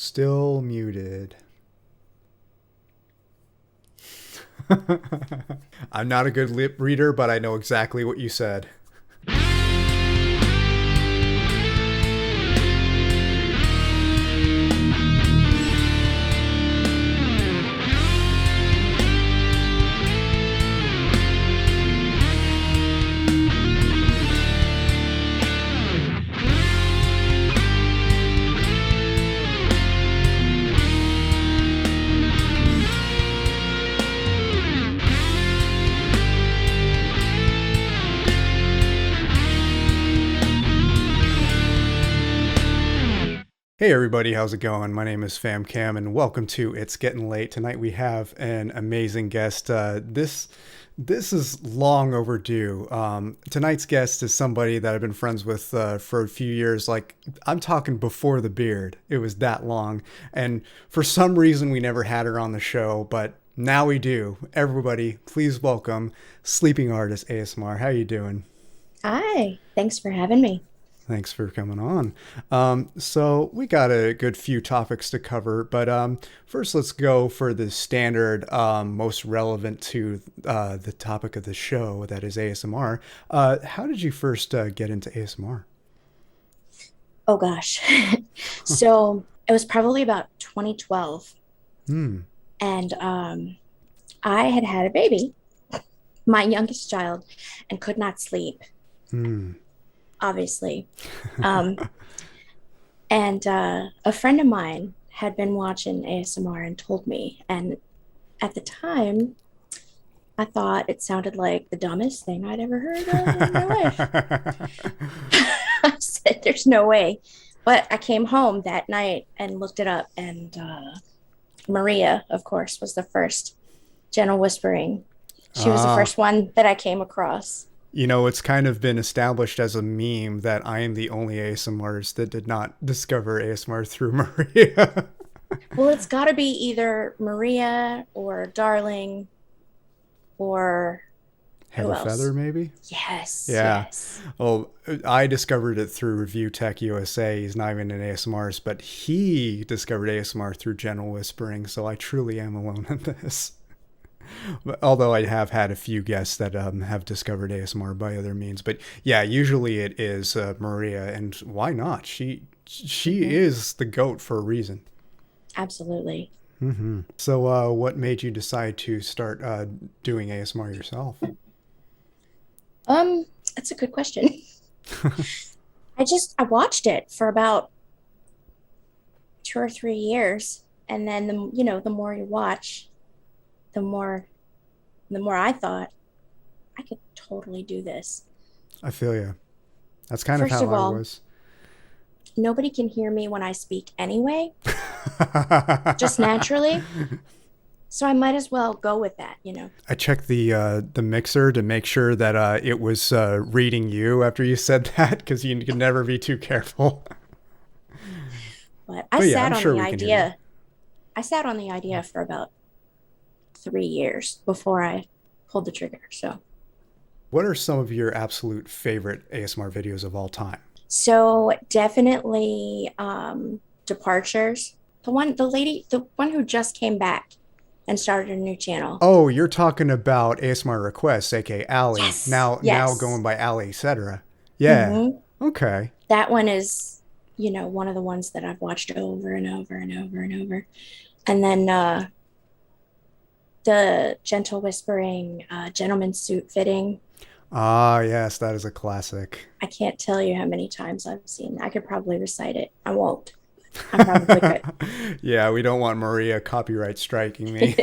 Still muted. I'm not a good lip reader, but I know exactly what you said. Hey everybody, how's it going? My name is FamCam and welcome to It's Getting Late. Tonight we have an amazing guest. This is long overdue. Tonight's guest is somebody that I've been friends with for a few years. Like, I'm talking before the beard. It was that long. And for some reason we never had her on the show, but now we do. Everybody, please welcome Sleeping Artist ASMR. How you doing? Hi, thanks for having me. Thanks for coming on. So we got a good few topics to cover, but first let's go for the standard, most relevant to the topic of the show, that is ASMR. How did you first get into ASMR? Oh gosh. So it was probably about 2012, Hmm. and I had had a baby, my youngest child, and could not sleep, Hmm. obviously. Um, and a friend of mine had been watching ASMR and told me, and at the time, I thought it sounded like the dumbest thing I'd ever heard of in my life. I said, "There's no way." But I came home that night and looked it up, and Maria, of course, was the first gentle whispering. She was the Ah, first one that I came across. it's kind of been established as a meme that I am the only ASMR artist that did not discover ASMR through Maria. Well, it's got to be either Maria or Darling or who Heather Feather, else? maybe? Yes, Yeah. yes. Well, I discovered it through Review Tech USA. He's not even an ASMRist, but he discovered ASMR through gentle whispering, so I truly am alone in this. But, although I have had a few guests that have discovered ASMR by other means. But yeah, usually it is Maria, and why not? She Hmm. is the GOAT for a reason. Absolutely. So what made you decide to start doing ASMR yourself? Um, that's a good question. I watched it for about 2 or 3 years, and then the more you watch, the more the more I thought I could totally do this. I feel you. That's kind of First how of I all, was. nobody can hear me when I speak anyway, just naturally. So I might as well go with that. I checked the mixer to make sure that it was reading you after you said that, because you can never be too careful. But I But yeah, sat I'm on sure the we can hear you. idea. I sat on the idea for about 3 years before I pulled the trigger. So, What are some of your absolute favorite ASMR videos of all time? so definitely departures. The one who just came back and started a new channel. Oh, you're talking about ASMR requests, aka Ali. Yes, Now going yes. by Ali, etc. Yeah. Hmm. Okay. That one is, one of the ones that I've watched over and over and over and over. And then the gentle whispering, gentleman suit fitting. Ah, yes, that is a classic. I can't tell you how many times I've seen. I could probably recite it. I won't. I probably could. Yeah, we don't want Maria copyright striking me.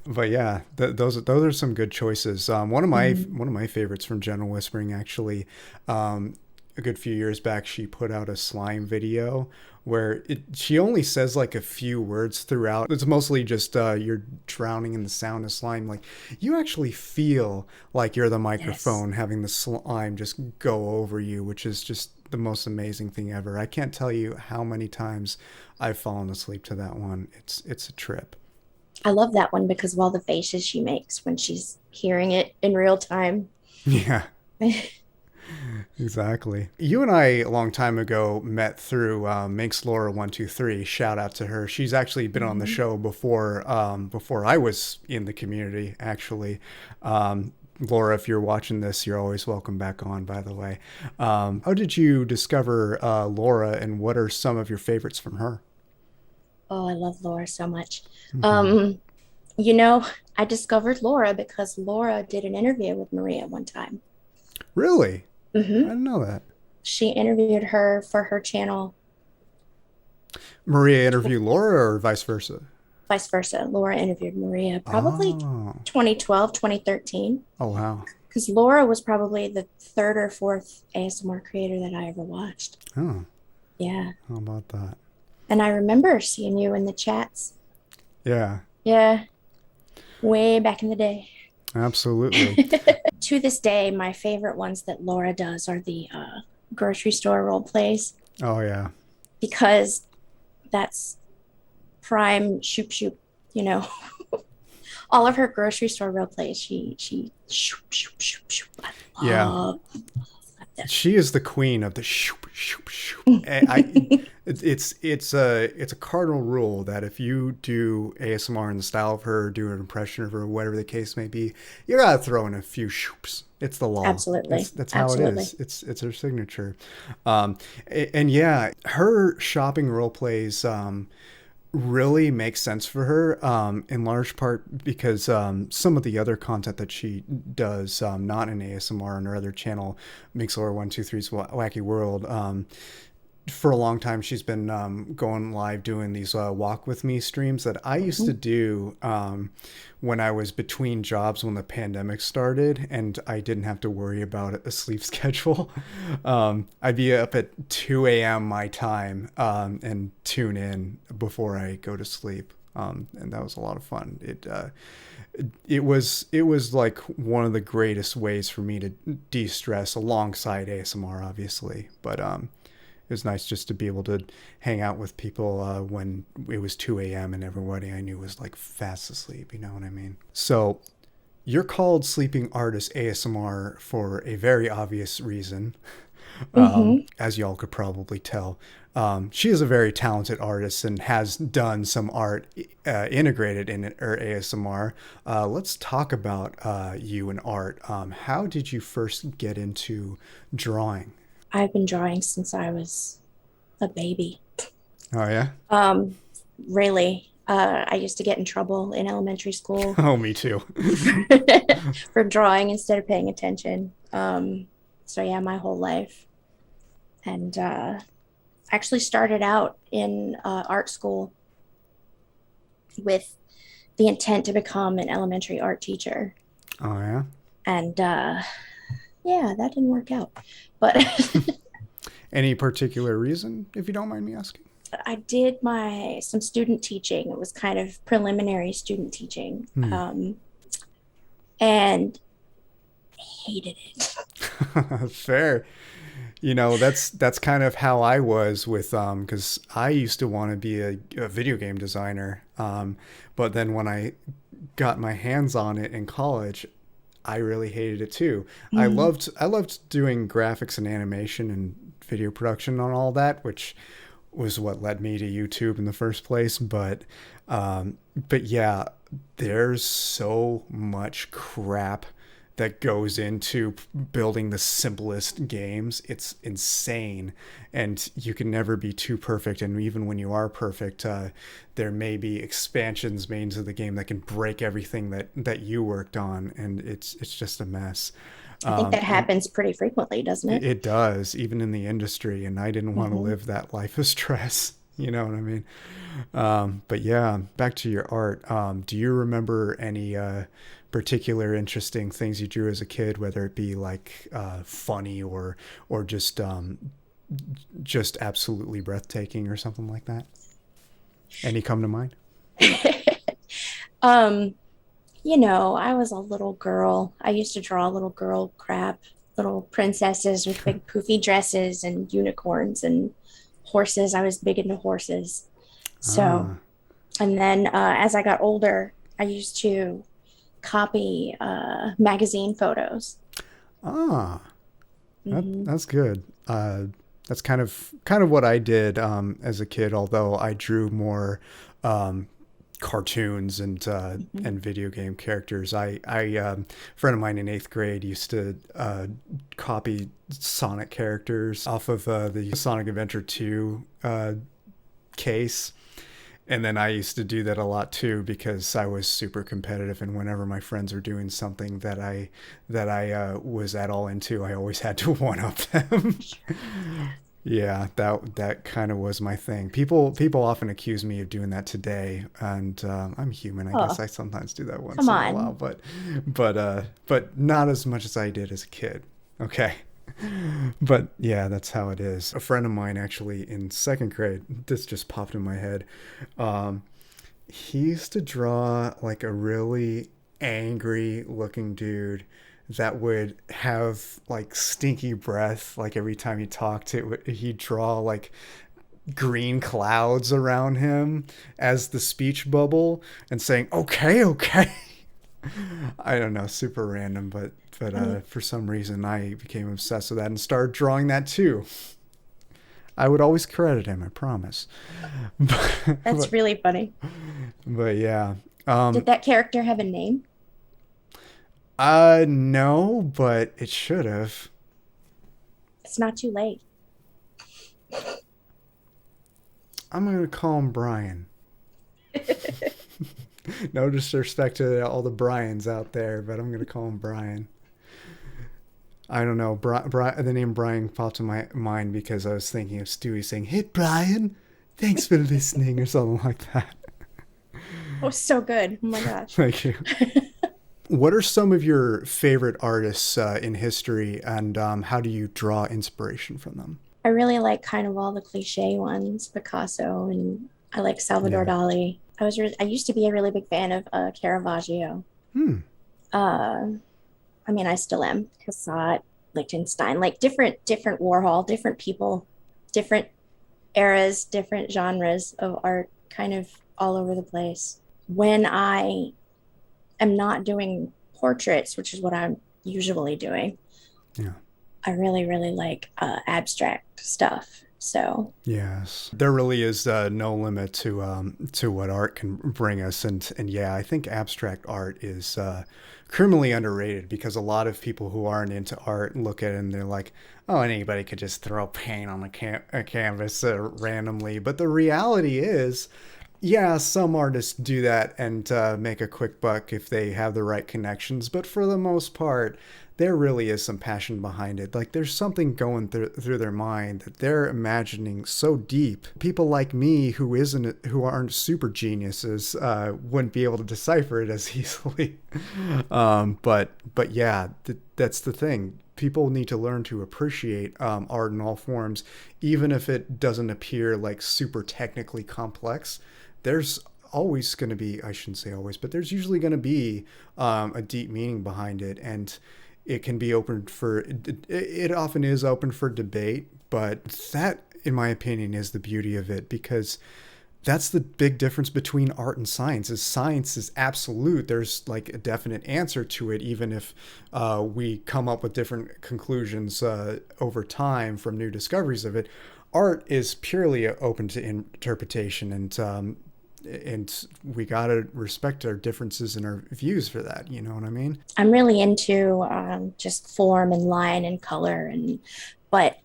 But yeah, those are some good choices. Mhm. One of my favorites from Gentle Whispering, actually, a good few years back, she put out a slime video where she only says like a few words throughout. It's mostly just you're drowning in the sound of slime. Like, you actually feel like you're the Yes. microphone having the slime just go over you, which is just the most amazing thing ever. I can't tell you how many times I've fallen asleep to that one. It's a trip. I love that one because of all the faces she makes when she's hearing it in real time. Yeah. Exactly. You and I, a long time ago, met through Minx Laura 123. Shout out to her. She's actually been on the Mhm. show before I was in the community. Actually, Laura, if you're watching this, you're always welcome back on. By the way, how did you discover Laura, and what are some of your favorites from her? Oh, I love Laura so much. Hmm. Um, you know, I discovered Laura because Laura did an interview with Maria one time. Really, I Hmm. didn't know that. She interviewed her for her channel, Maria interviewed Laura, or vice versa? vice versa. Laura interviewed Maria probably Oh, 2012, 2013, oh wow. because Laura was probably the third or fourth ASMR creator that I ever watched. Oh, Yeah. how about that? And I remember seeing you in the chats. Yeah, Yeah, way back in the day. absolutely. To this day, my favorite ones that Laura does are the grocery store role plays Oh yeah. because that's prime shoop shoop, you know. All of her grocery store role plays, she shoop shoop shoop shoop. Yeah, Love them. she is the queen of the shoop shoop shoop. It's a cardinal rule that if you do ASMR in the style of her, do an impression of her, whatever the case may be, you gotta throw in a few shoops. It's the law. Absolutely. That's how it Absolutely. is. It's her signature. And yeah, her shopping role plays really makes sense for her, in large part because some of the other content that she does, not in ASMR on her other channel, Mixlr123's Wacky World. For a long time, she's been going live doing these walk with me streams that I used to Mhm. do when I was between jobs when the pandemic started and I didn't have to worry about a sleep schedule. I'd be up at 2 a.m. my time, and tune in before I go to sleep. And that was a lot of fun. It was like one of the greatest ways for me to de-stress alongside ASMR, obviously. But it was nice just to be able to hang out with people when it was 2 a.m. and everybody I knew was like fast asleep. You know what I mean? So you're called Sleeping Artist ASMR for a very obvious reason, Mhm. as y'all could probably tell. She is a very talented artist and has done some art integrated in her ASMR. Let's talk about you and art. How did you first get into drawing? I've been drawing since I was a baby. Oh, yeah? Um, really, I used to get in trouble in elementary school Oh, me too. for drawing instead of paying attention. So yeah, my whole life. And actually started out in art school with the intent to become an elementary art teacher. Oh, yeah? And yeah, that didn't work out. But Any particular reason, if you don't mind me asking? I did my some student teaching. It was kind of preliminary student teaching. Hmm. And hated it. Fair. That's kind of how I was with because I used to want to be a video game designer, but then when I got my hands on it in college, I really hated it too. Mm. I loved doing graphics and animation and video production on all that, which was what led me to YouTube in the first place. But yeah, there's so much crap that goes into building the simplest games. It's insane, and you can never be too perfect. And even when you are perfect, there may be expansions made into the game that can break everything that you worked on, and it's just a mess. I think that And happens pretty frequently, doesn't it? it does, even in the industry, and I didn't want to Hmm. live that life of stress. You know what I mean? But yeah, back to your art. Do you remember any particular interesting things you drew as a kid, whether it be like funny or just absolutely breathtaking or something like that? Any come to mind? um, I was a little girl. I used to draw little girl crap, little princesses with big poofy dresses and unicorns and horses. I was big into horses. So, Ah, and then as I got older, I used to copy magazine photos. ah. Hmm. That's good. That's kind of what I did as a kid. Although I drew more um, cartoons Hmm. and video game characters. A friend of mine in eighth grade used to copy Sonic characters off of the Sonic Adventure 2 case. And then I used to do that a lot too because I was super competitive, and whenever my friends were doing something that I was at all into, I always had to one up them. Sure. Yeah. Yeah, that kind of was my thing. People often accuse me of doing that today, and I'm human. I guess Oh, I sometimes do that come once in a while, on. but not as much as I did as a kid. Okay. But yeah, that's how it is. A friend of mine actually in second grade, this just popped in my head. Um, he used to draw like a really angry looking dude that would have like stinky breath like every time he talked. He'd draw like green clouds around him as the speech bubble and saying okay, okay. I don't know, super random, but Mm. for some reason I became obsessed with that and started drawing that too. I would always credit him, I promise. but, That's but, really funny. but yeah. Did Um, that character have a name? no, but it should have. It's not too late. I'm gonna call him Brian. No disrespect to all the Brians out there, but I'm gonna call him Brian. I don't know. The name Brian popped in my mind because I was thinking of Stewie saying, "Hey, Brian, thanks for listening," or something like that. Oh, so good. Oh my gosh. Thank you. What are some of your favorite artists in history, and how do you draw inspiration from them? I really like kind of all the cliche ones, Picasso, and I like Salvador Yeah. Dali. I used to be a really big fan of Caravaggio. Hmm. Uh, I mean, I still am. Cassatt, Liechtenstein, like different Warhol, different people, different eras, different genres of art, kind of all over the place. When I am not doing portraits, which is what I'm usually doing, Yeah. I really, really like abstract stuff. So, Yes, there really is no limit to what art can bring us, and yeah, I think abstract art is criminally underrated because a lot of people who aren't into art look at it and they're like, oh, anybody could just throw paint on a canvas randomly. But the reality is, yeah, some artists do that and make a quick buck if they have the right connections. But for the most part, there really is some passion behind it. Like there's something going through their mind that they're imagining so deep. People like me who aren't super geniuses wouldn't be able to decipher it as easily. But yeah, that's the thing. People need to learn to appreciate art in all forms, even if it doesn't appear like super technically complex. There's always going to be, I shouldn't say always, but there's usually going to be a deep meaning behind it. And it can be open for, it often is open for debate, but that, in my opinion, is the beauty of it because that's the big difference between art and science is absolute. There's like a definite answer to it, even if we come up with different conclusions over time from new discoveries of it. Art is purely open to interpretation, and we gotta respect our differences and our views for that. You know what I mean? I'm really into just form and line and color and but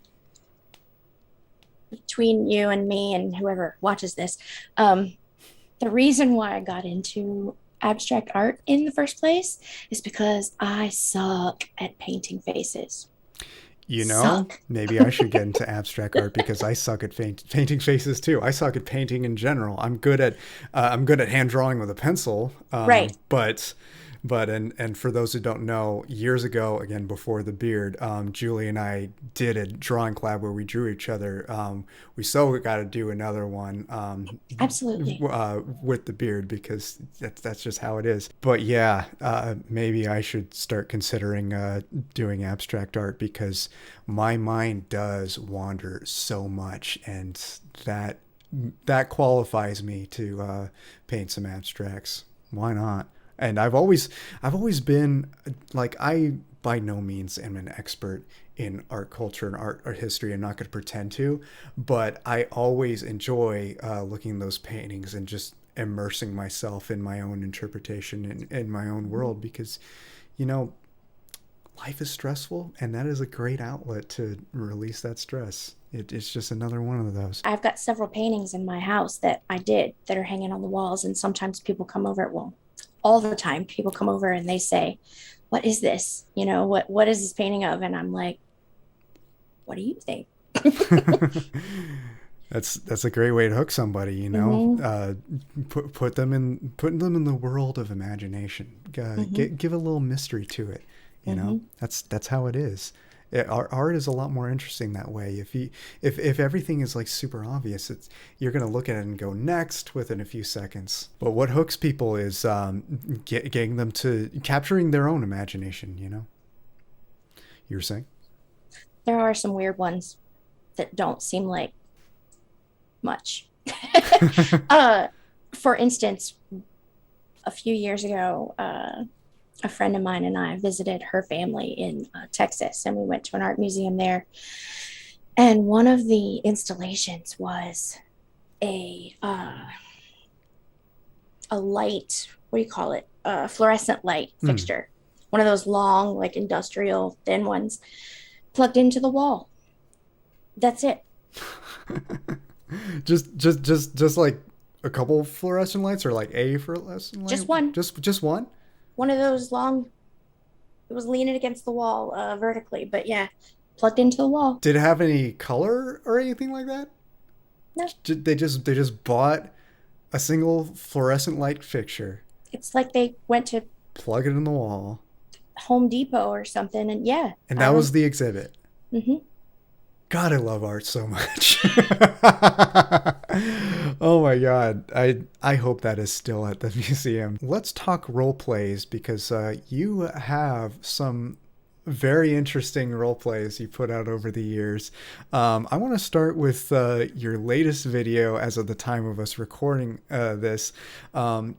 between you and me and whoever watches this, um, the reason why I got into abstract art in the first place is because I suck at painting faces. You know, Suck. maybe I should get into abstract art because I suck at painting faces too. I suck at painting in general. I'm good at hand drawing with a pencil, Right. but for those who don't know, years ago, again before the beard, Julie and I did a drawing collab where we drew each other. We so got to do another one Absolutely. with the beard because that's just how it is. But yeah, maybe I should start considering doing abstract art because my mind does wander so much, and that that qualifies me to paint some abstracts. Why not? And I've always been like I by no means am an expert in art culture and art history. I'm not going to pretend to, but I always enjoy looking at those paintings and just immersing myself in my own interpretation and in my own world, because, you know, life is stressful, and that is a great outlet to release that stress. It's just another one of those. I've got several paintings in my house that I did that are hanging on the walls, and sometimes people come over. Well, all the time, people come over and they say, "What is this? You know, what is this painting of?" And I'm like, "What do you think?" That's a great way to hook somebody, you know. Put them in the world of imagination. Give a little mystery to it, you know. That's how it is. Art is a lot more interesting that way. If everything is like super obvious, you're gonna look at it and go next within a few seconds. But what hooks people is getting them to capturing their own imagination. You know. You were saying? There are some weird ones that don't seem like much. For instance, a few years ago, a friend of mine and I visited her family in Texas, and we went to an art museum there. And one of the installations was a light, what do you call it? A fluorescent light fixture. One of those long, like industrial thin ones, plugged into the wall. That's it. just like a couple fluorescent lights, or like a fluorescent light? Just one. Just one? One of those long, it was leaning against the wall vertically, but yeah, plugged into the wall. Did it have any color or anything like that? No. They just bought a single fluorescent light fixture. It's like they went to plug it in the wall. Home Depot or something, and yeah. And that was the exhibit. God, I love art so much. Oh my God. I hope that is still at the museum. Let's talk role plays, because you have some very interesting role plays you put out over the years. I want to start with your latest video as of the time of us recording this, the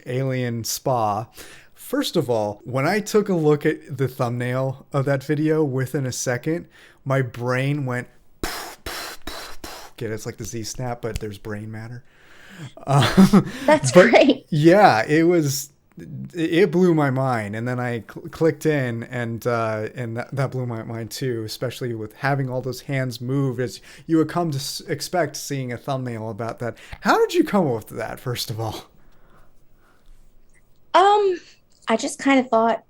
Alien Spa. First of all, when I took a look at the thumbnail of that video, within a second, my brain went, get it? It's like the Z snap, but there's brain matter. That's great. Yeah, it blew my mind. And then I clicked in, and that blew my mind too, especially with having all those hands move as you would come to expect seeing a thumbnail about that. How did you come up with that, first of all? I just kind of thought,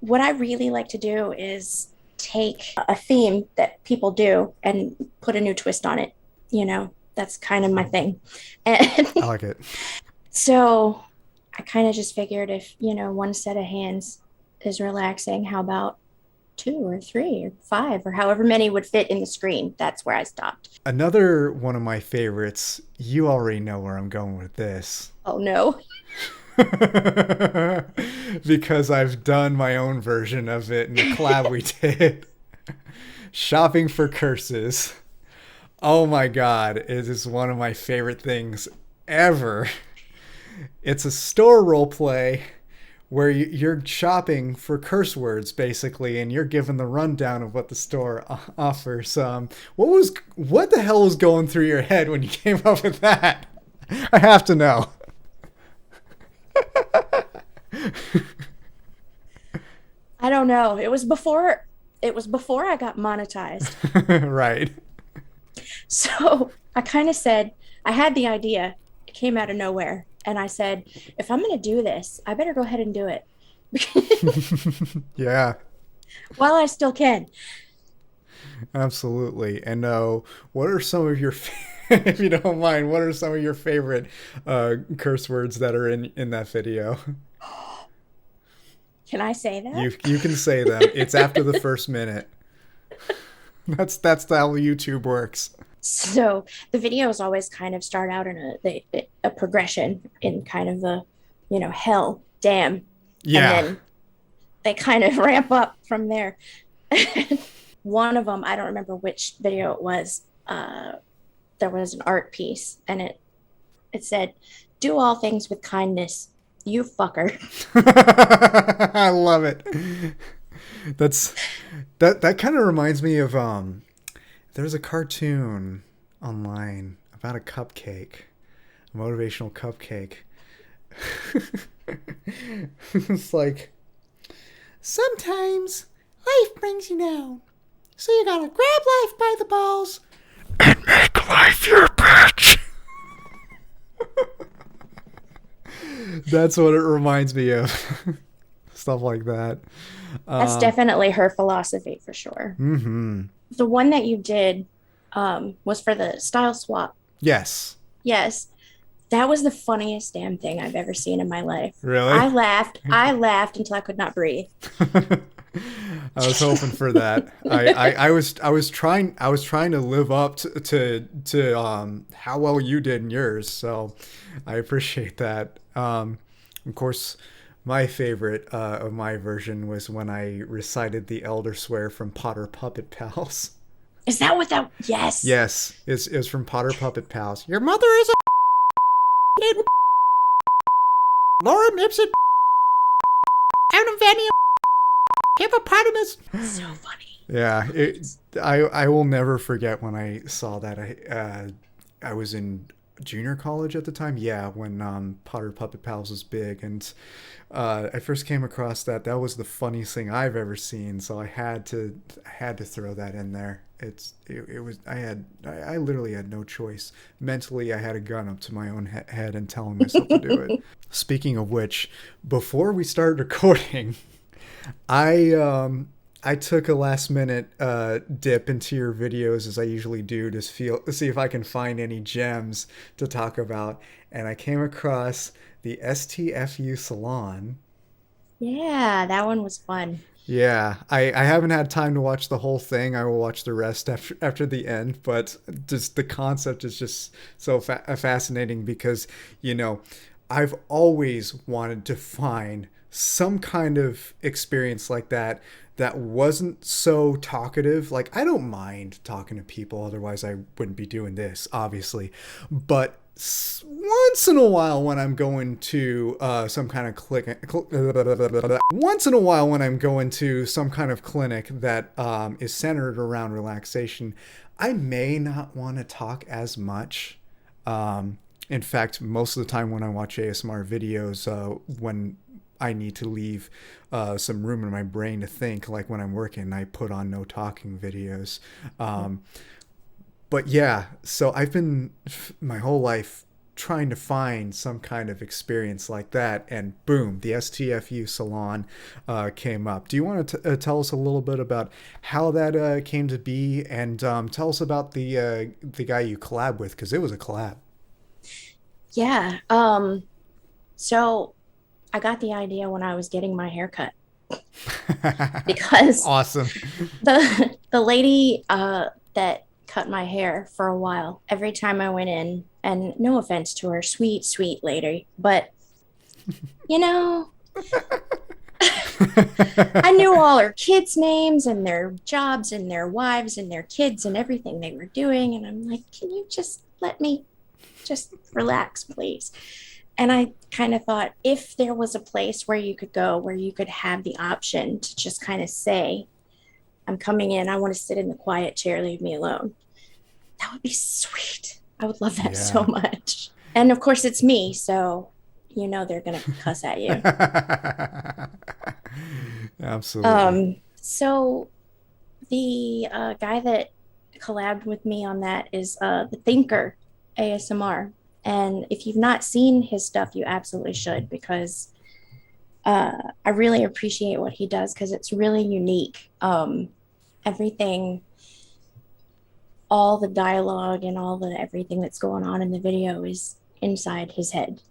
what I really like to do is take a theme that people do and put a new twist on it. You know, that's kind of my thing. And I like it. So I kind of just figured, if, you know, one set of hands is relaxing, how about 2 or 3 or 5 or however many would fit in the screen? That's where I stopped. Another one of my favorites, you already know where I'm going with this. Oh, no. Because I've done my own version of it in the collab we did. Shopping for curses. Oh my God, it is one of my favorite things ever. It's a store role play where you're shopping for curse words, basically, and you're given the rundown of what the store offers. What the hell was going through your head when you came up with that? I have to know. I don't know. It was before I got monetized. Right. So I kind of said, I had the idea. It came out of nowhere. And I said, if I'm going to do this, I better go ahead and do it. Yeah. While I still can. Absolutely. And what are some of your, if you don't mind, what are some of your favorite curse words that are in that video? Can I say that? You can say them. It's after the first minute. That's how YouTube works. So the videos always kind of start out in a progression in kind of a, you know, hell, damn. Yeah. And then they kind of ramp up from there. One of them, I don't remember which video it was. There was an art piece, and it said, "Do all things with kindness, You fucker. I love it. That's that kind of reminds me of there's a cartoon online about a cupcake, a motivational cupcake. It's like sometimes life brings you down. So you gotta grab life by the balls and make life your bitch. That's what it reminds me of. Stuff like that. That's definitely her philosophy for sure. Mm-hmm. The one that you did was for the style swap. Yes. Yes, that was the funniest damn thing I've ever seen in my life. Really? I laughed. I laughed until I could not breathe. I was hoping for that. I was trying to live up to how well you did in yours. So I appreciate that. Of course, my favorite of my version was when I recited the Elder Swear from Potter Puppet Pals. Is that what that? Yes. Yes, it's from Potter Puppet Pals. Your mother is a Laura Ipsit Anavania hippopotamus. So funny. Yeah, I will never forget when I saw that. I was in junior college at the time. Yeah, when Potter Puppet Pals was big, and I first came across that. That was the funniest thing I've ever seen. So I had to throw that in there. It was I literally had no choice. Mentally, I had a gun up to my own head and telling myself to do it. Speaking of which, before we started recording, I took a last minute dip into your videos as I usually do to see if I can find any gems to talk about, and I came across the Stfu Salon. Yeah, that one was fun. Yeah, I haven't had time to watch the whole thing. I will watch the rest after the end, but just the concept is just so fascinating because, you know, I've always wanted to find some kind of experience like that wasn't so talkative. Like, I don't mind talking to people, otherwise I wouldn't be doing this, obviously. But once in a while when I'm going to some kind of once in a while when I'm going to some kind of clinic that is centered around relaxation, I may not want to talk as much. In fact, most of the time when I watch ASMR videos, when I need to leave some room in my brain to think, like when I'm working, I put on no talking videos. But yeah, so I've been my whole life trying to find some kind of experience like that, and boom, the STFU Salon came up. Do you want to tell us a little bit about how that came to be, and tell us about the guy you collab with, because it was a collab. Yeah. So I got the idea when I was getting my hair cut because Awesome. the lady that cut my hair for a while, every time I went in, and no offense to her, sweet, sweet lady, but you know, I knew all her kids' names and their jobs and their wives and their kids and everything they were doing. And I'm like, can you just let me just relax, please? And I kind of thought if there was a place where you could go, where you could have the option to just kind of say, I'm coming in, I want to sit in the quiet chair, leave me alone. That would be sweet. I would love that so Yeah. much. And of course, it's me. So, you know, they're going to cuss at you. Absolutely. So the guy that collabed with me on that is the Thinker ASMR. And if you've not seen his stuff, you absolutely should because I really appreciate what he does because it's really unique. Everything, all the dialogue and all the everything that's going on in the video is inside his head.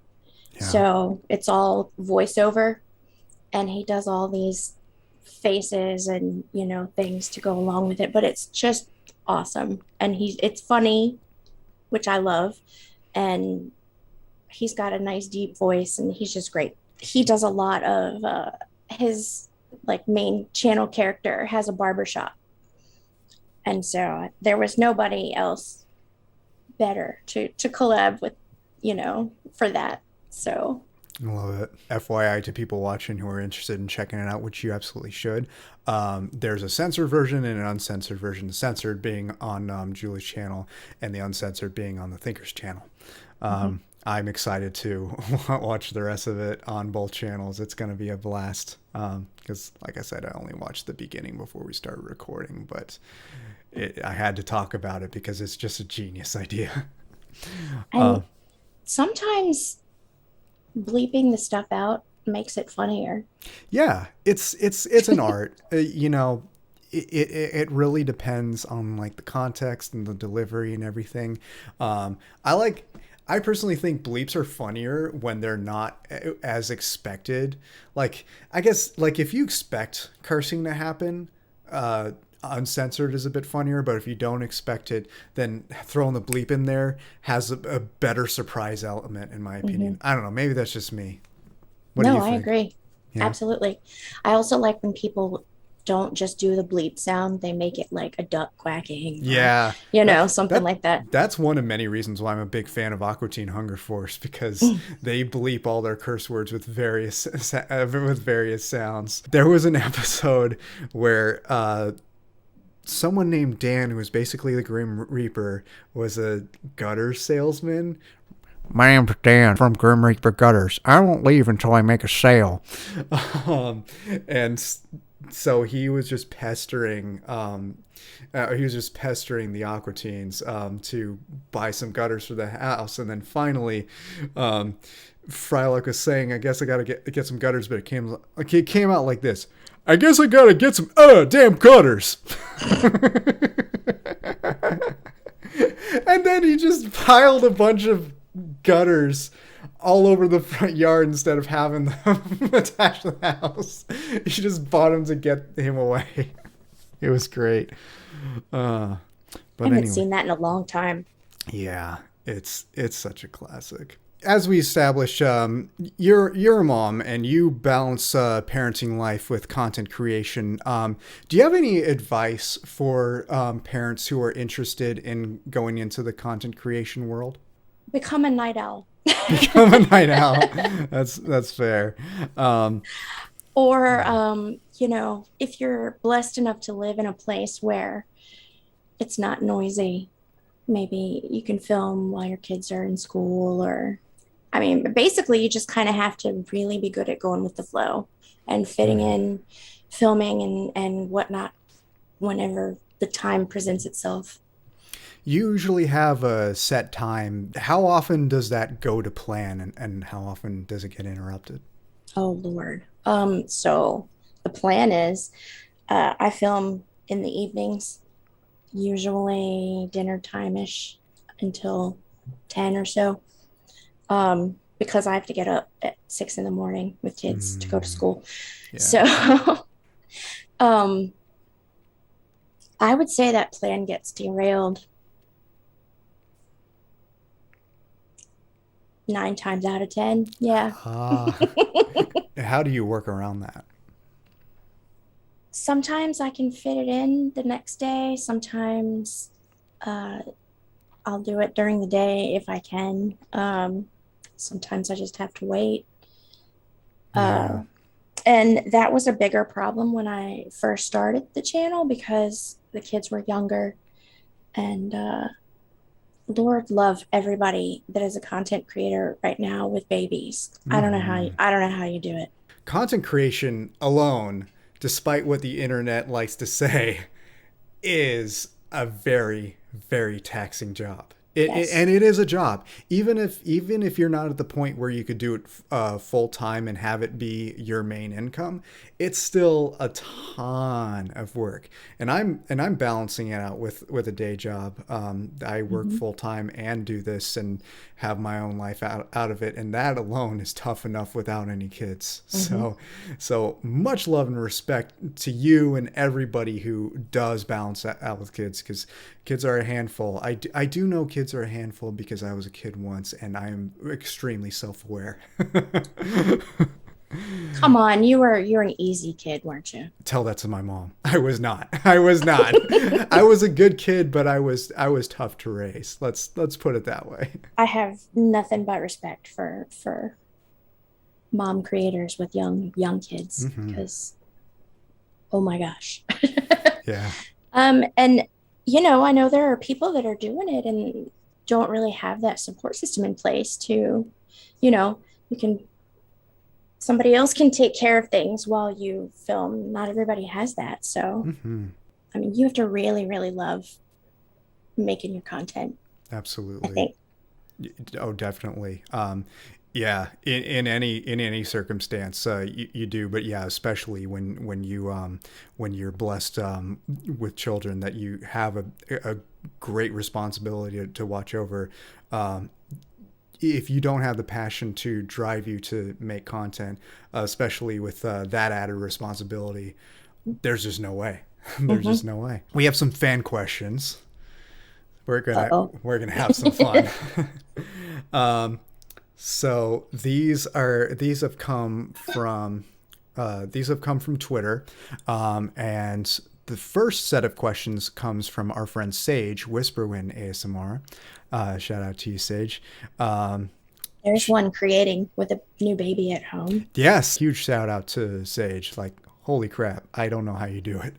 Yeah. So it's all voiceover, and he does all these faces and things to go along with it. But it's just awesome, and it's funny, which I love, and he's got a nice deep voice, and he's just great. He does a lot of his like main channel character has a barbershop, and so there was nobody else better to collab with, for that. So I love it. FYI to people watching who are interested in checking it out, which you absolutely should. There's a censored version and an uncensored version. The censored being on Julie's channel, and the uncensored being on the Thinker's channel. Hmm. I'm excited to watch the rest of it on both channels. It's going to be a blast. Because, like I said, I only watched the beginning before we started recording, but I had to talk about it because it's just a genius idea. And sometimes bleeping the stuff out makes it funnier. Yeah, it's an art. It really depends on like the context and the delivery and everything. Um, I like. I personally think bleeps are funnier when they're not as expected. Like, I guess, like if you expect cursing to happen, uncensored is a bit funnier. But if you don't expect it, then throwing the bleep in there has a better surprise element, in my Hmm. opinion. I don't know. Maybe that's just me. What do No, you I think? agree. Yeah. Absolutely. I also like when people don't just do the bleep sound, they make it like a duck quacking or, Yeah, that something that like that. that's one of many reasons why I'm a big fan of Aqua Teen Hunger Force because they bleep all their curse words with various sounds. There was an episode where someone named Dan, who was basically the Grim Reaper, was a gutter salesman. My name's Dan from Grim Reaper Gutters. I won't leave until I make a sale. Um, and so he was just pestering the Aqua Teens to buy some gutters for the house, and then finally, Frylock was saying, "I guess I gotta get some gutters," but it came out like this: "I guess I gotta get some damn gutters." And then he just piled a bunch of gutters all over the front yard instead of having them attached to the house. He just bought them to get him away. It was great. Uh, I but haven't anyway, seen that in a long time. yeah, it's such a classic. As we established, you're a mom and you balance parenting life with content creation. Do you have any advice for parents who are interested in going into the content creation world? Become a night owl. Become a night owl. That's fair. Um, Or, if you're blessed enough to live in a place where it's not noisy, maybe you can film while your kids are in school, or, I mean, basically, you just kind of have to really be good at going with the flow and fitting in filming and whatnot whenever the time presents itself. you usually have a set time. How often does that go to plan, and how often does it get interrupted? Oh, Lord. So the plan is I film in the evenings, usually dinner time-ish until 10 or so, because I have to get up at 6 in the morning with kids to go to Mm, school. yeah. So um, I would say that plan gets derailed 9 times out of 10. Yeah. Ah, how do you work around that? Sometimes I can fit it in the next day. Sometimes uh, I'll do it during the day if I can. Sometimes I just have to wait. Yeah. Uh, and that was a bigger problem when I first started the channel because the kids were younger. And Lord love everybody that is a content creator right now with babies. Hmm. I don't know how you do it. Content creation alone, despite what the internet likes to say, is a very, very taxing job. Yes. And it is a job. Even if you're not at the point where you could do it full time and have it be your main income, it's still a ton of work. And I'm balancing it out with a day job. I work Hmm. full time and do this and have my own life out of it, and that alone is tough enough without any kids. Hmm. So much love and respect to you and everybody who does balance that out with kids, because kids are a handful. I do know kids are a handful because I was a kid once and I am extremely self-aware. Come on, you're an easy kid, weren't you? Tell that to my mom. I was not. I was not. I was a good kid, but I was tough to raise. Let's put it that way. I have nothing but respect for mom creators with young kids Mm-hmm. because oh my gosh. Yeah. And I know there are people that are doing it and don't really have that support system in place to, you know, you can somebody else can take care of things while you film. Not everybody has that. So, Mm-hmm. I mean, you have to really, really love making your content, I Absolutely. think. Oh, definitely. Yeah, in any circumstance, you do, but yeah, especially when you're blessed with children that you have a great responsibility to watch over. Um, if you don't have the passion to drive you to make content, especially with that added responsibility, there's just no way. There's Mm-hmm. just no way. We have some fan questions. We're gonna Uh-oh. we're gonna have some fun. um, so these have come from Twitter, and the first set of questions comes from our friend Sage Whisperwind ASMR. Shout out to you, Sage. Um, There's one creating with a new baby at home. yes, huge shout out to Sage. Like, holy crap, I don't know how you do it,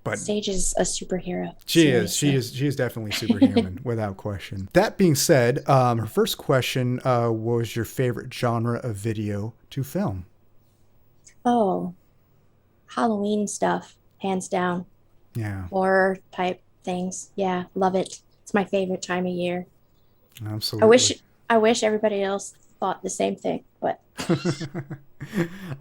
but Sage is a superhero, she is. She seriously. is. She is definitely superhuman, without question. That being said, her first question was your favorite genre of video to film. Oh, Halloween stuff, hands down. Yeah, Horror type things. Yeah, love it. It's my favorite time of year. I wish absolutely. I wish everybody else thought the same thing, but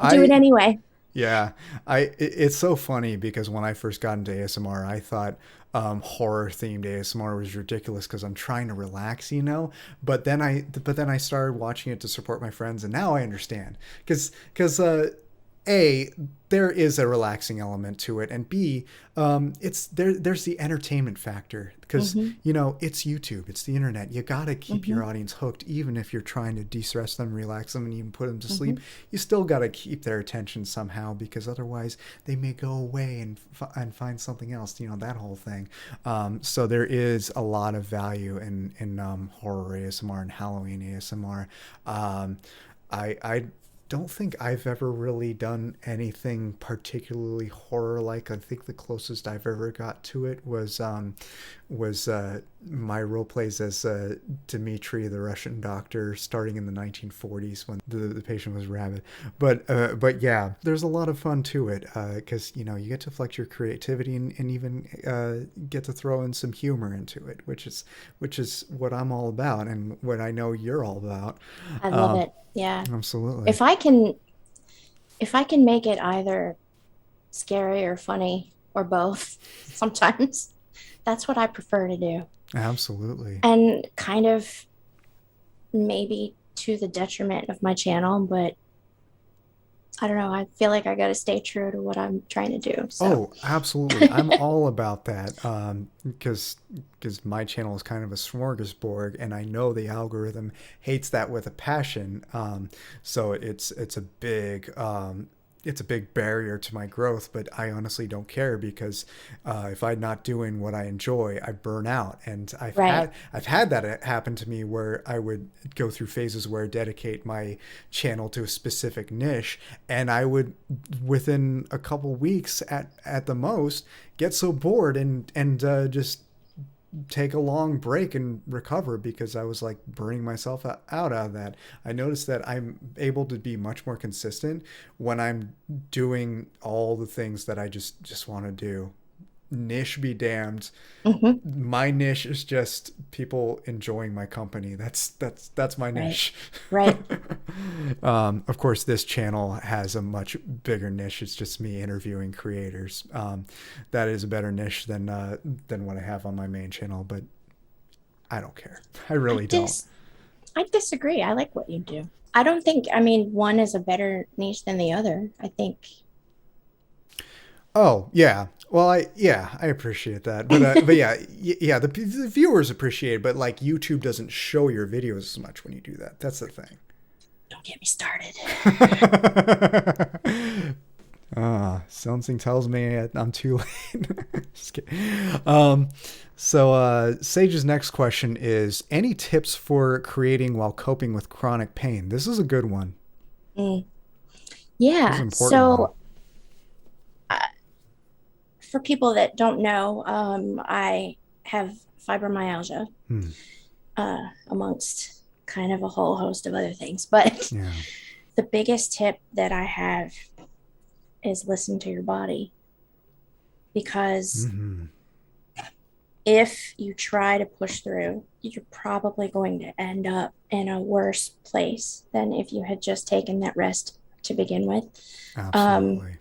I do it I anyway. Yeah, it's so funny because when I first got into ASMR, I thought horror themed ASMR was ridiculous because I'm trying to relax, you know. But then I started watching it to support my friends, and now I understand because a there is a relaxing element to it, and b it's there's the entertainment factor because Hmm. it's YouTube, it's the internet. You gotta keep Hmm. your audience hooked, even if you're trying to de-stress them, relax them, and even put them to Hmm. sleep. You still gotta keep their attention somehow because otherwise they may go away and find something else. That whole thing. So there is a lot of value in horror ASMR and Halloween ASMR. I don't think I've ever really done anything particularly horror like. I think the closest I've ever got to it was my role plays as Dmitri, the Russian doctor, starting in the 1940s when the patient was rabid. But yeah, there's a lot of fun to it because you get to flex your creativity and even get to throw in some humor into it, which is what I'm all about and what I know you're all about. I love Um, it. Yeah. Absolutely. If I can if I can make it either scary or funny or both, sometimes that's what I prefer to do. Absolutely. And kind of maybe to the detriment of my channel, but I don't know. I feel like I got to stay true to what I'm trying to do. So, Oh, absolutely. I'm all about that because my channel is kind of a smorgasbord, and I know the algorithm hates that with a passion. So it's a big barrier to my growth, but I honestly don't care because if I'm not doing what I enjoy, I burn out. And I've right. had I've had that happen to me where I would go through phases where I dedicate my channel to a specific niche, and I would within a couple weeks at the most get so bored and just take a long break and recover because I was like burning myself out of that. I noticed that I'm able to be much more consistent when I'm doing all the things that I just want to do. Niche be damned. Hmm. My niche is just people enjoying my company. That's my Right. niche. Right. Of course, this channel has a much bigger niche. It's just me interviewing creators. That is a better niche than what I have on my main channel, but I don't care. I I really don't. dis I disagree. I like what you do. I don't think, I mean, one is a better niche than the other. I think. Oh yeah. Well, I appreciate that, but yeah, yeah, the viewers appreciate it, but like YouTube doesn't show your videos as much when you do that. That's the thing. Don't get me started. Something tells me I'm too late. Just kidding. So Sage's next question is: any tips for creating while coping with chronic pain? This is a good one. Mm. This is Yeah. an important one. So, uh, for people that don't know, I have fibromyalgia, Hmm. amongst kind of a whole host of other things. But Yeah. the biggest tip that I have is listen to your body, because Hmm. if you try to push through, you're probably going to end up in a worse place than if you had just taken that rest to begin with. Um, Absolutely.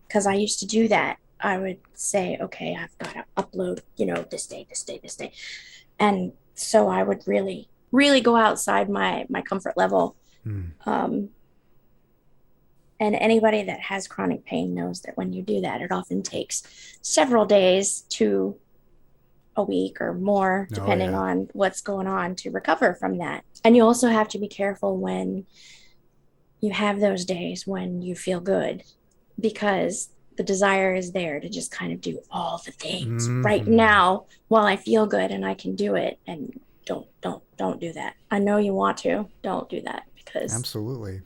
because I used to do that. I would say, okay, I've got to upload, this day, this day, this day. And so I would really, really go outside my comfort level. Hmm. Um, and anybody that has chronic pain knows that when you do that, it often takes several days to a week or more, Oh depending yeah. on what's going on, to recover from that. And you also have to be careful when you have those days when you feel good, because the desire is there to just kind of do all the things right Hmm. now while I feel good and I can do it. And don't do that. I know you want to. Don't do that, because Absolutely.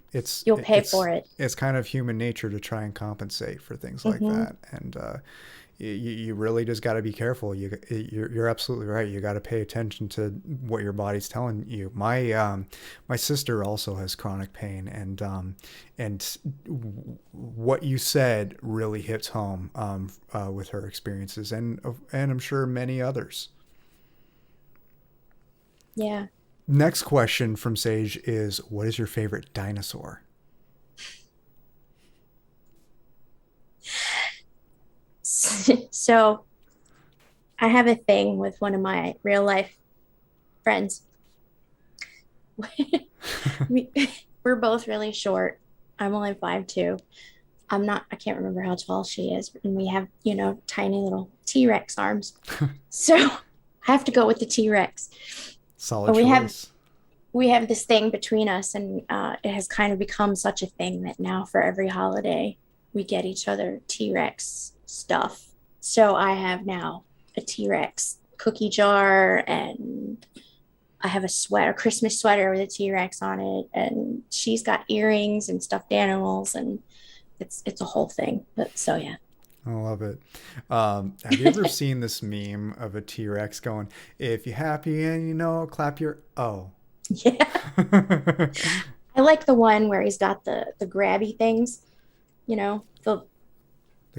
you'll pay for it. It's kind of human nature to try and compensate for things like Mm-hmm. that, and you really just got to be careful. You're absolutely right. You got to pay attention to what your body's telling you. My sister also has chronic pain, and what you said really hits home with her experiences, and I'm sure many others. Yeah. Next question from Sage is, what is your favorite dinosaur? So I have a thing with one of my real life friends. we we're both really short. I'm only 5'2". I'm not, I can't remember how tall she is. And we have, tiny little T-Rex arms. So I have to go with the T-Rex. Solid But choice. we have this thing between us, and it has kind of become such a thing that now for every holiday we get each other T-Rex stuff. So I have now a T-Rex cookie jar, and I have a Christmas sweater with a T-Rex on it, and she's got earrings and stuffed animals, and it's a whole thing. But so yeah. I love it. Have you ever seen this meme of a T Rex going, "If you're happy and clap your oh." Yeah. The I like the one where he's got the grabby things, you know, the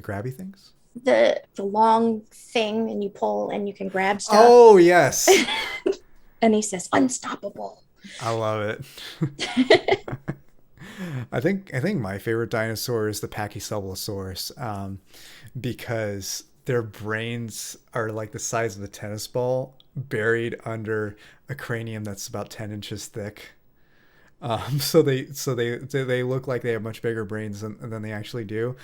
grabby things? the long thing, and you pull and you can grab stuff. Oh, yes. And he says unstoppable. I love it. I think my favorite dinosaur is the Pachycellosaurus, because their brains are like the size of a tennis ball, buried under a cranium that's about 10 inches thick. So they look like they have much bigger brains than they actually do,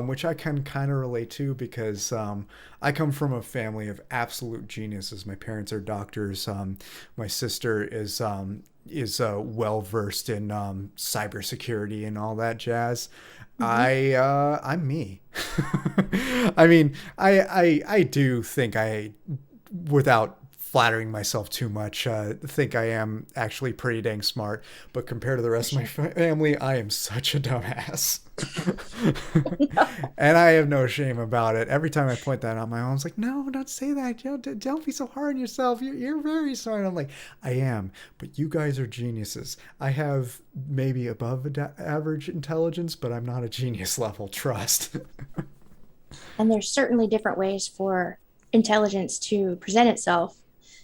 which I can kind of relate to because I come from a family of absolute geniuses. My parents are doctors. My sister is well versed in cybersecurity and all that jazz. Mm-hmm. I'm me. I mean, I do think without flattering myself too much, think I am actually pretty dang smart. But compared to the For rest of my sure. family, I am such a dumbass. No. And I have no shame about it. Every time I point that out, my mom's like, "No, don't say that. Don't be so hard on yourself. You're very smart." I'm like, "I am, but you guys are geniuses. I have maybe above average intelligence, but I'm not a genius level. Trust." And there's certainly different ways for intelligence to present itself.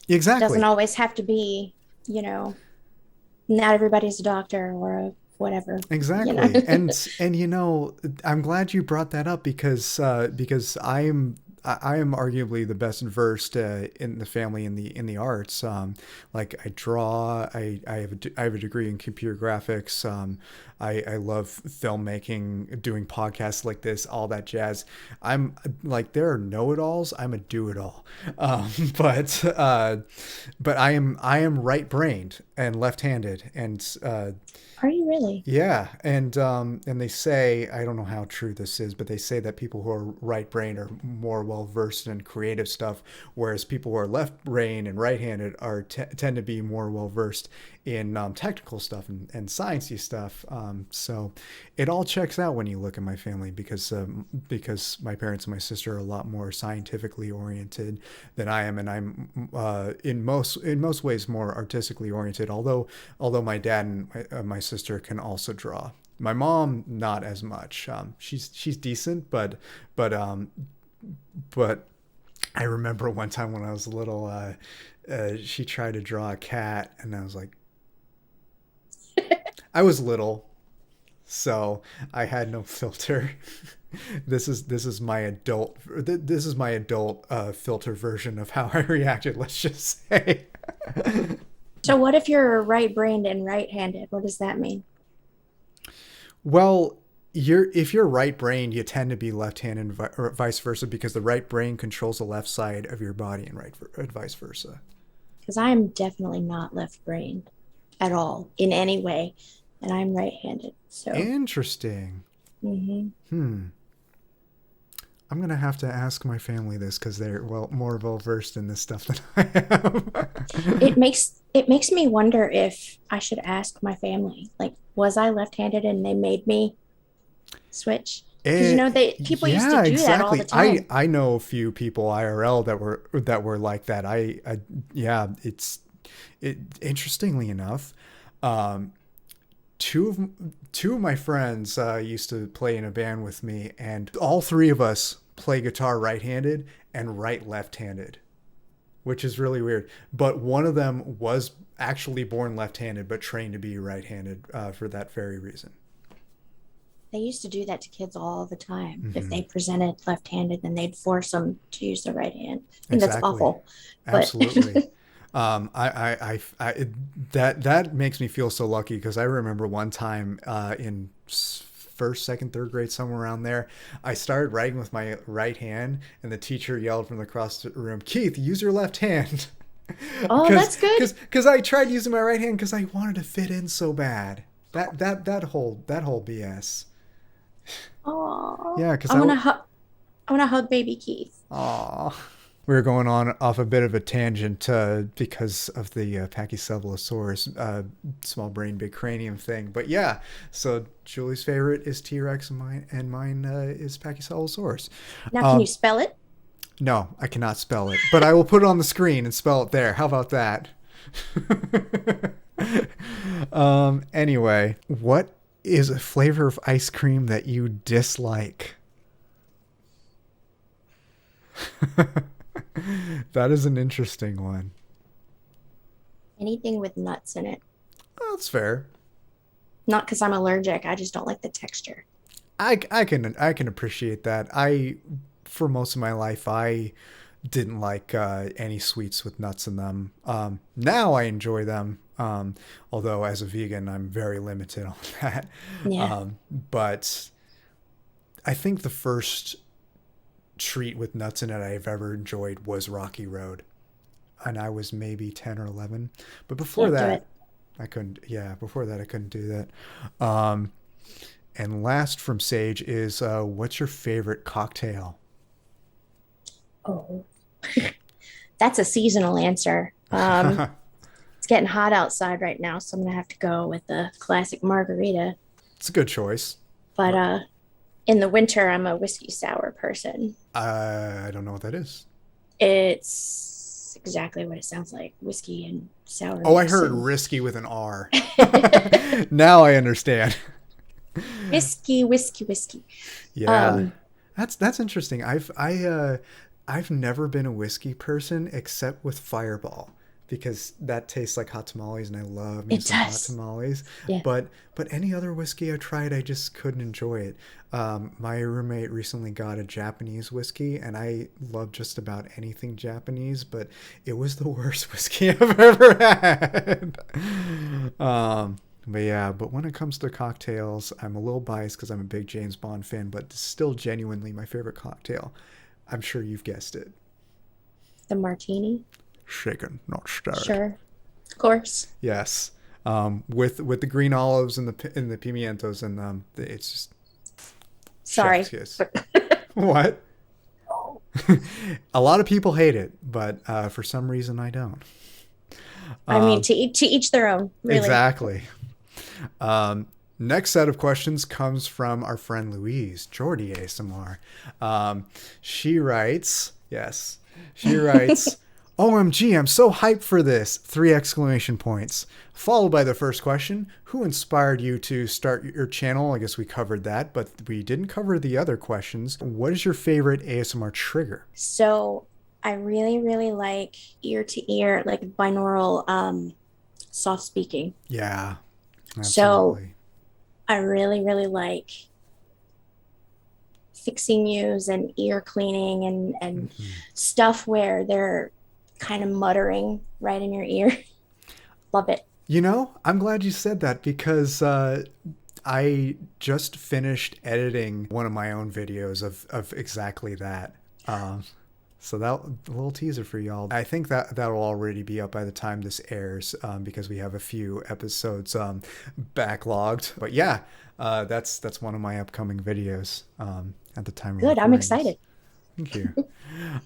It doesn't Exactly. always have to be, you know, not everybody's a doctor or a whatever. Exactly. And I'm glad you brought that up because I am arguably the best versed in the family in the arts. Like I draw. I have a degree in computer graphics. I love filmmaking, doing podcasts like this, all that jazz. I'm like there are know-it-alls. I'm a do-it-all. Um, but but I am right-brained and left-handed, and Are you really? And they say, I don't know how true this is, but they say that people who are right brained are more well versed in creative stuff, whereas people who are left brained and right handed tend to be more well versed in technical stuff and sciencey stuff. So it all checks out when you look at my family because my parents and my sister are a lot more scientifically oriented than I am, and I'm in most ways more artistically oriented. Although my dad and my sister can also draw. My mom not as much. She's decent, but but I remember one time when I was little, she tried to draw a cat, and I was like, I was little, so I had no filter. This is my adult filter version of how I reacted. Let's just say. So what if you're right-brained and right-handed? What does that mean? Well, if you're right brained, you tend to be left handed or vice versa because the right brain controls the left side of your body and vice versa. Because I'm definitely not left-brained at all in any way, and I'm right-handed. So, Interesting. hmm Hmm. I'm gonna have to ask my family this because they're more well versed in this stuff than I it am. makes me wonder if I should ask my family, like, was I left-handed and they made me switch? Because they people used to Yeah, do that all the exactly. I time. I know a few people IRL that were like that. Yeah, interestingly enough, um, two of my friends used to play in a band with me, and all three of us play guitar right-handed and left-handed, which is really weird. But one of them was actually born left-handed, but trained to be right-handed for that very reason. They used to do that to kids all the time. If Hmm. they presented left-handed, then they'd force them to use their right hand. I think that's Exactly. awful, but Absolutely. I that makes me feel so lucky because I remember one time in first, second, third grade, somewhere around there, I started writing with my right hand, and the teacher yelled from across the room, "Keith, use your left hand," oh, because that's good. because I tried using my right hand because I wanted to fit in so bad. That whole BS. Oh, Yeah, because I would. I want to hug baby Keith. Aw. We were going on off a bit of a tangent because of the Pachycellosaurus small brain, big cranium thing. But yeah, so Julie's favorite is T Rex, and mine is Pachycellosaurus. Now, can you Um, spell it? no, I cannot spell it, but I will put it on the screen and spell it there. How about that? Anyway, what is a flavor of ice cream that you dislike? That is an interesting one. Anything with nuts in it. Oh, that's fair. Not because I'm allergic. I just don't like the texture. I can appreciate that. For most of my life I didn't like any sweets with nuts in them. Now I enjoy them. Although as a vegan I'm very limited on that. Yeah. But I think the first treat with nuts in it I've ever enjoyed was Rocky Road, and I was maybe 10 or 11. But before Can't do that, it. I couldn't. Yeah, before that I couldn't do that. And last from Sage is what's your favorite cocktail? Oh, that's a seasonal answer. It's getting hot outside right now, so I'm gonna have to go with the classic margarita. It's a good choice. But in the winter, I'm a whiskey sour person. I don't know what that is. It's exactly what it sounds like, whiskey and sour Oh, I mix heard and risky with an R. Now I understand. whiskey, whiskey, whiskey. Yeah, Um, that's interesting. I've never been a whiskey person except with Fireball because that tastes like hot tamales and I love me it some hot does. tamales. Yeah. But any other whiskey I tried, I just couldn't enjoy it. My roommate recently got a Japanese whiskey and I love just about anything Japanese, but it was the worst whiskey I've ever had. But yeah, but when it comes to cocktails, I'm a little biased because I'm a big James Bond fan, but still genuinely my favorite cocktail. I'm sure you've guessed it. The martini. Shaken, not stirred. Sure. Of course. Yes. with the green olives and the pimientos, and it's just chef's Sorry. kiss. What? A lot of people hate it, but for some reason I don't. I mean, Um, to each their own, really. exactly. Next set of questions comes from our friend Louise, Jordy ASMR. She writes, yes, she writes, OMG, I'm so hyped for this! Three exclamation points. Followed by the first question, who inspired you to start your channel? I guess we covered that, but we didn't cover the other questions. What is your favorite ASMR trigger? So I really, really like ear to ear, like binaural soft speaking. Yeah, So absolutely. I really, really like fixing yous and ear cleaning and Mm-hmm. stuff where they're kind of muttering right in your ear. Love it. You know, I'm glad you said that because I just finished editing one of my own videos of exactly that. Um, so that a little teaser for y'all. I think that that'll already be up by the time this airs because we have a few episodes backlogged. But yeah, that's one of my upcoming videos at the time of Good. I'm recording this. excited. Thank you.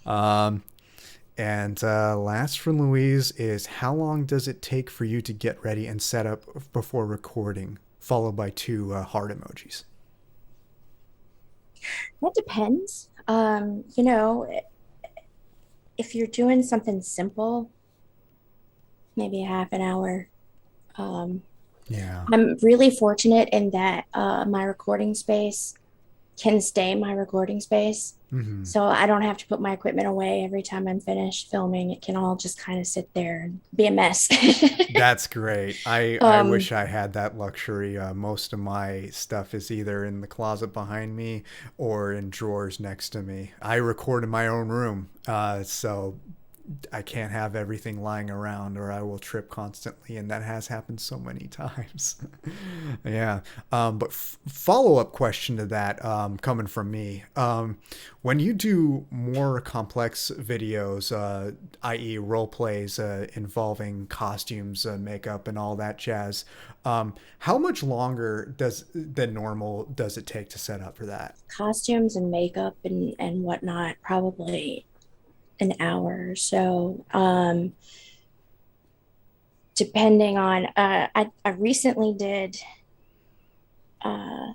Um, and last from Louise is how long does it take for you to get ready and set up before recording? Followed by two heart emojis. That depends. If you're doing something simple, maybe a half an hour. Um, Yeah. I'm really fortunate in that my recording space can stay my recording space. Hmm. So I don't have to put my equipment away every time I'm finished filming. It can all just kind of sit there and be a mess. That's great. I um, wish I had that luxury. Most of my stuff is either in the closet behind me or in drawers next to me. I record in my own room, so I can't have everything lying around or I will trip constantly, and that has happened so many times. Yeah. But follow up question to that, coming from me. When you do more complex videos, i.e., role plays involving costumes, makeup, and all that jazz, how much longer than normal does it take to set up for that? Costumes and makeup and whatnot, probably an hour or so. Depending on, I recently did, uh,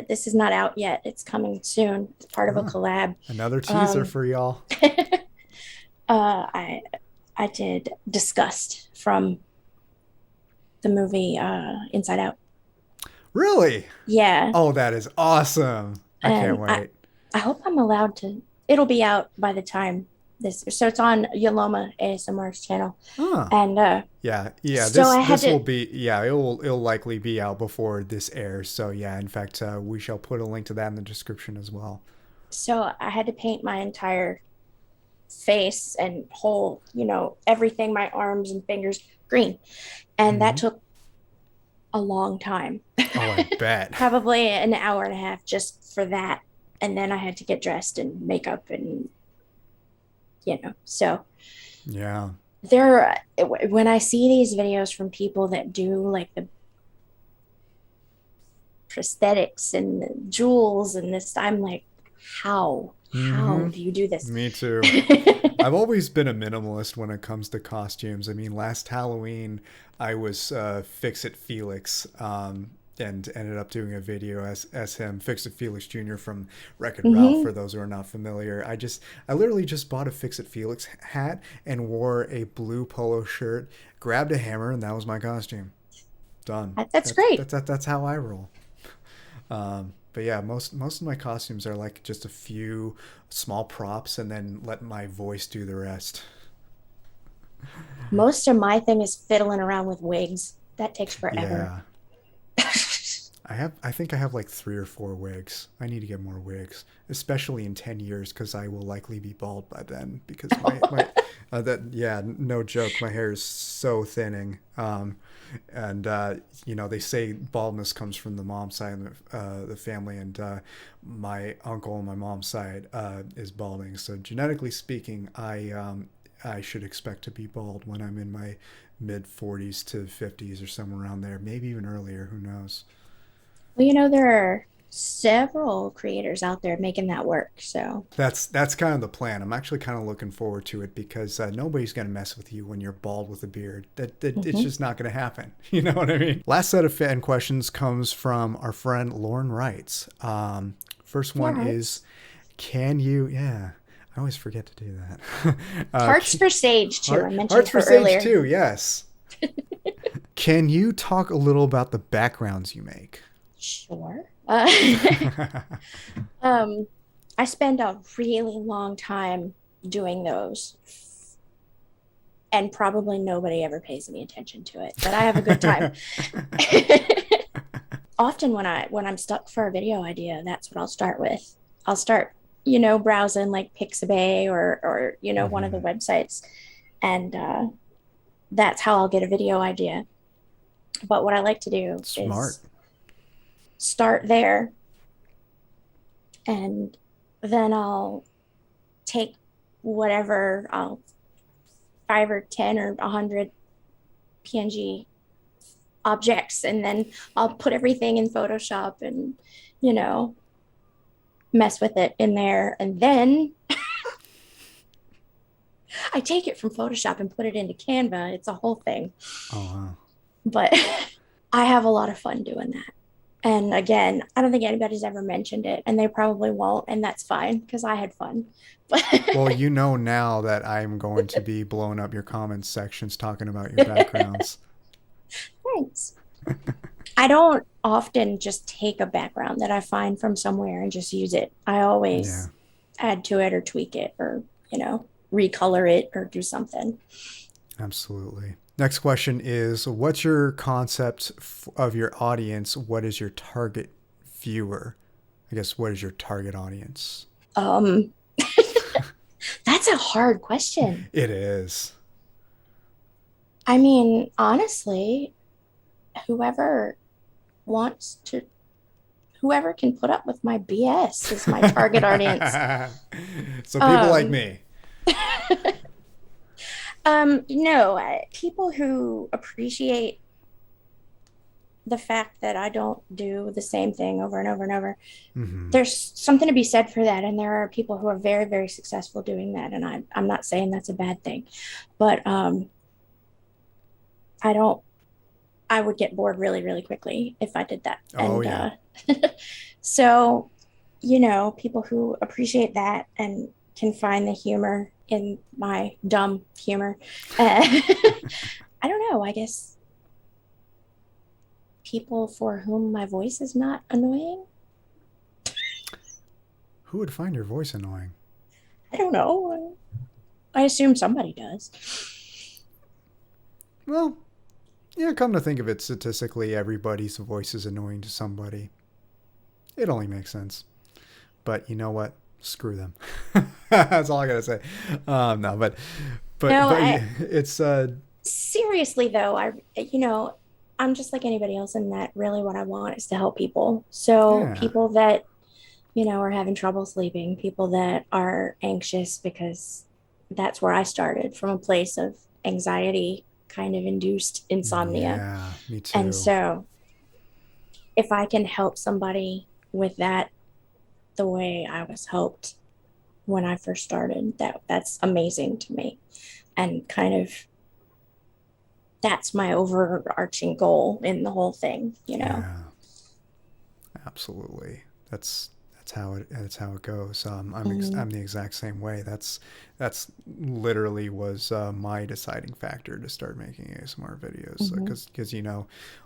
this is not out yet. It's coming soon. It's part of a Ah, collab. another teaser Um, for y'all. I I did Disgust from the movie Inside Out. Really? Yeah, Oh, that is awesome. I can't and wait. I hope I'm allowed to. It'll be out by the time this. So it's on Yoloma ASMR's channel, Huh. and Yeah, yeah. so This I had this to. will be yeah. It'll likely be out before this airs. So yeah. In fact, we shall put a link to that in the description as well. So I had to paint my entire face and whole, everything, my arms and fingers green, and that Hmm. took a long time. Oh, I bet. Probably an hour and a half just for that. And then I had to get dressed and makeup and, so Yeah. there, when I see these videos from people that do like the prosthetics and the jewels and this, I'm like, how Hmm. do you do this? Me too. I've always been a minimalist when it comes to costumes. I mean, last Halloween, I was Fix It Felix, and ended up doing a video as him, Fix It Felix Jr. from Wreck-It Ralph. Mm-hmm. For those who are not familiar, I literally just bought a Fix It Felix hat and wore a blue polo shirt, grabbed a hammer, and that was my costume. Done. That's great. That's how I roll. But yeah, most of my costumes are like just a few small props and then let my voice do the rest. Most of my thing is fiddling around with wigs. That takes forever. Yeah. I think I have like three or four wigs. I need to get more wigs, especially in 10 years because I will likely be bald by then because my that yeah, no joke, my hair is so thinning. And they say baldness comes from the mom's side of the family, and my uncle on my mom's side is balding. So genetically speaking, I should expect to be bald when I'm in my mid 40s to 50s or somewhere around there, maybe even earlier. Who knows? Well, there are several creators out there making that work. So, That's kind of the plan. I'm actually kind of looking forward to it because nobody's going to mess with you when you're bald with a beard. That it's mhm. just not going to happen. You know what I mean? Last set of fan questions comes from our friend Lauren Wrights. First All one right. is, can you? Yeah, I always forget to do that. Hearts for Sage, too. I mentioned Hearts for her Sage earlier. too. Yes. Can you talk a little about the backgrounds you make? Sure. Um, I spend a really long time doing those, and probably nobody ever pays any attention to it, but I have a good time. Often when I'm stuck for a video idea, that's what I'll start with. I'll start, browsing like Pixabay or one of the Mhm. websites, and that's how I'll get a video idea. But what I like to do Smart. is start there, and then I'll take whatever I'll 5 or 10 or 100 PNG objects, and then I'll put everything in Photoshop and you know mess with it in there, and then I take it from Photoshop and put it into Canva. It's a whole thing, Oh wow. but I have a lot of fun doing that. And again, I don't think anybody's ever mentioned it, and they probably won't, and that's fine because I had fun. But Well, you know now that I'm going to be blowing up your comments sections talking about your backgrounds. thanks. I don't often just take a background that I find from somewhere and just use it. I Yeah, always add to it or tweak it or, recolor it or do something. absolutely. Next question is, what's your concept of your audience? What is your target viewer? I guess, what is your target audience? Um, that's a hard question. It is. I mean, honestly, whoever wants to, whoever can put up with my BS is my target audience. So people like Um, me. no, people who appreciate the fact that I don't do the same thing over and over and over. Hmm. There's something to be said for that. And there are people who are very, very successful doing that. And I'm not saying that's a bad thing, but I don't, I would get bored really, really quickly if I did that. Oh And yeah. so, people who appreciate that and can find the humor in my dumb humor. I don't know. I guess people for whom my voice is not annoying. Who would find your voice annoying? I don't know. I assume somebody does. Well, yeah, come to think of it, statistically, everybody's voice is annoying to somebody. It only makes sense. But you know what? Screw them. That's all I gotta say. No, No, but it's seriously though, I'm just like anybody else in that really what I want is to help people. So yeah, people that, are having trouble sleeping, people that are anxious because that's where I started from a place of anxiety kind of induced insomnia. yeah, me And too. so if I can help somebody with that the way I was helped when I first started, that's amazing to me. And kind of that's my overarching goal in the whole thing. Yeah, absolutely. That's how it goes. Mm-hmm. I'm the exact same way. That's literally was my deciding factor to start making ASMR videos Mm-hmm. because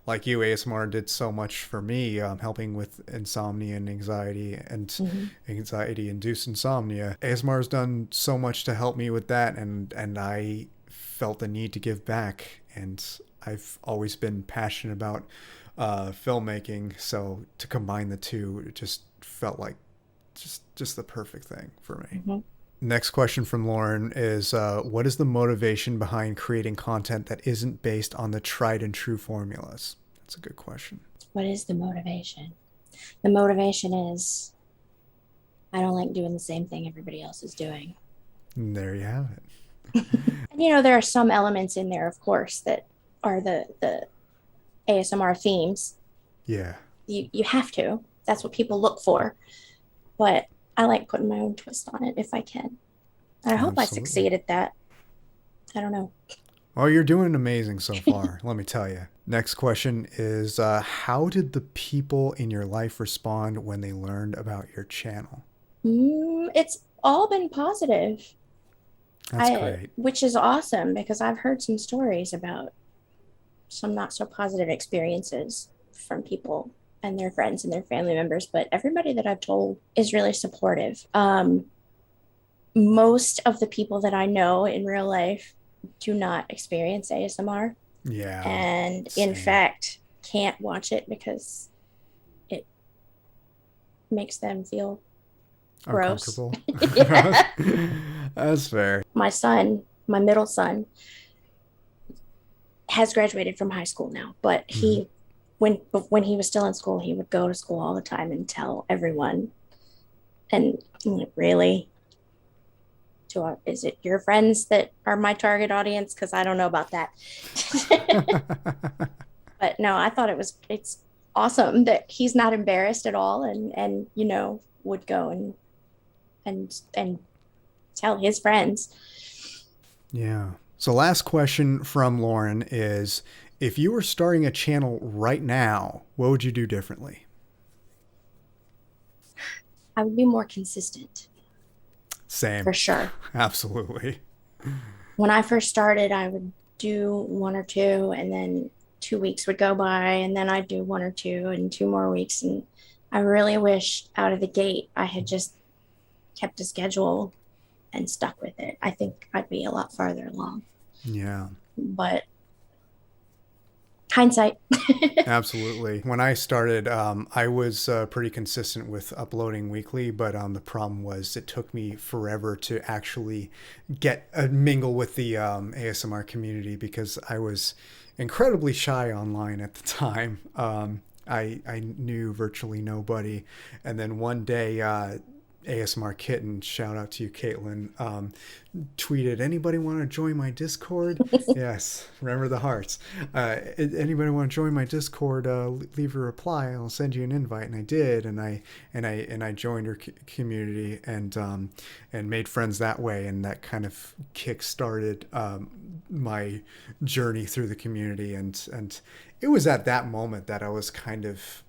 like you, ASMR did so much for me, helping with insomnia and Mm-hmm. anxiety induced insomnia. ASMR has done so much to help me with that, and I felt the need to give back, and I've always been passionate about filmmaking. So to combine the two, it just felt like just the perfect thing for me. Mm-hmm. Next question from Lauren is, what is the motivation behind creating content that isn't based on the tried and true formulas? That's a good question. What is the motivation? The motivation is I don't like doing the same thing everybody else is doing. And there you have it. And there are some elements in there, of course, that are the ASMR themes. Yeah, You have to. That's what people look for. But I like putting my own twist on it if I can. And I hope I absolutely. succeed at that. I don't know. Well, you're doing amazing so far, let me tell you. Next question is how did the people in your life respond when they learned about your channel? It's all been positive. That's great. Which is awesome because I've heard some stories about some not so positive experiences from people and their friends and their family members, but everybody that I've told is really supportive. Most of the people that I know in real life do not experience ASMR, Yeah, and in same. fact can't watch it because it makes them feel gross. Uncomfortable. Yeah. That's fair. My son, my middle son, has graduated from high school now, but Mhm. when he was still in school, he would go to school all the time and tell everyone. And I'm like, really? Is it your friends that are my target audience? Because I don't know about that. But no, I thought it's awesome that he's not embarrassed at all, and would go and tell his friends. Yeah. So, last question from Lauren is if you were starting a channel right now, what would you do differently? I would be more consistent Same. for sure. Absolutely. When I first started, I would do one or two, and then 2 weeks would go by, and then I'd do one or two, and 2 more weeks. And I really wish out of the gate I had just kept a schedule and stuck with it. I think I'd be a lot farther along. Yeah. But hindsight. Absolutely. When I started, I was pretty consistent with uploading weekly, but the problem was it took me forever to actually get mingle with the ASMR community because I was incredibly shy online at the time. I knew virtually nobody, and then one day. ASMR Kitten, shout out to you, Caitlin, tweeted, anybody want to join my Discord? Yes, remember the hearts. Anybody want to join my Discord? Leave a reply. I'll send you an invite. And I did, and I joined her community and made friends that way, and that kind of kick started my journey through the community, and it was at that moment that I was kind of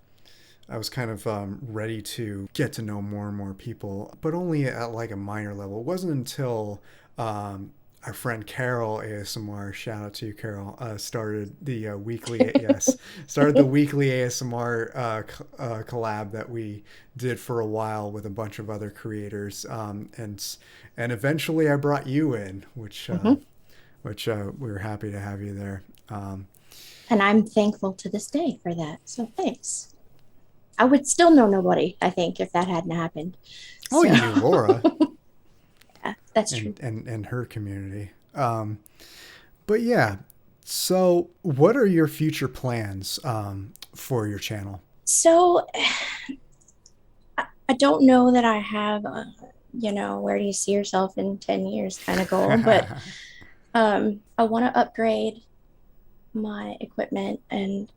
ready to get to know more and more people, but only at like a minor level. It wasn't until our friend Carol ASMR, shout out to you, Carol, started the weekly yes, started the weekly ASMR collab that we did for a while with a bunch of other creators, and eventually I brought you in, Mhm. which we were happy to have you there. And I'm thankful to this day for that. So thanks. I would still know nobody, I think, if that hadn't happened. Oh, So you knew Laura yeah, that's and true. and her community. But yeah, so what are your future plans for your channel? So I don't know that I have where do you see yourself in 10 years kind of goal, but I want to upgrade my equipment and,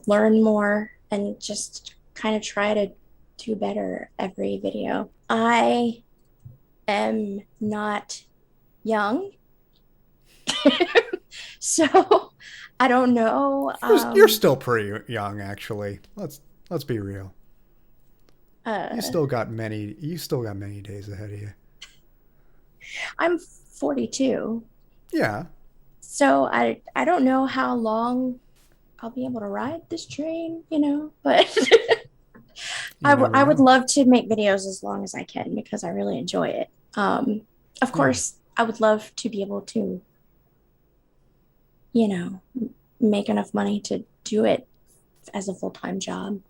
learn more and just kind of try to do better every video. I am not young, so I don't know. You're still pretty young, actually. Let's be real. Uh, You still got many days ahead of you. I'm 42, Yeah, so I don't know how long I'll be able to ride this train, but you never I would know. love to make videos as long as I can because I really enjoy it. Of Yeah, course, I would love to be able to, you know, make enough money to do it as a full-time job.